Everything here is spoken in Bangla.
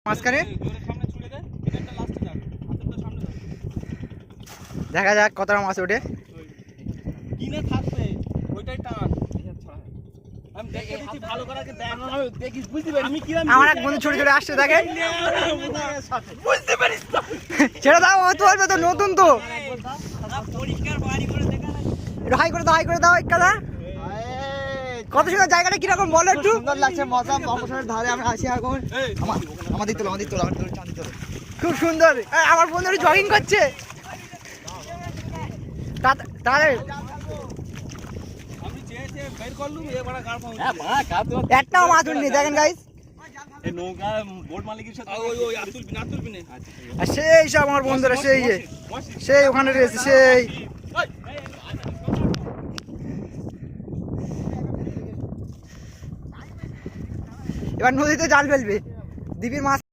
মাঝখানে দেখা যাক কতটা মাছ ওঠে। কিনে থাকবে ওইটাই টান। আমি দেখে দিচ্ছি ভালো করে দেখা হবে, দেখিস বুঝতে পারিস। আমি কিরাম আমার এক বন্ধু ছোট ছোট আসছে দেখে বুঝতে পারিস তো। ছেড়ে দাও, ও তো অল্প তো নতুন তো। পরিষ্কার বাড়ি করে দেখা না। একটু হাই করে দাও, হাই করে দাও একটা। কত সুন্দর জায়গাটা, কিরকম বলো একটু। সুন্দর লাগছে মজা মমসানের ধারে আমরা আসি এখন। আমাদের তোলো খুব সুন্দর। আমার বন্ধু জগিং করছে তাহলে আমি চেয়েছে বের করলুম এবারে গাড় পাবো। একটাও মাছ উঠনি দেখেন গাইস। এই নৌকা বোট মালিকের সাথে ওই আর তুলবি না। আর সেই সব আমার বন্ধুরা সেই ওখানে রয়েছে সেই। এবার নদীতে জাল ফেলবে, দ্বীপের মাছ।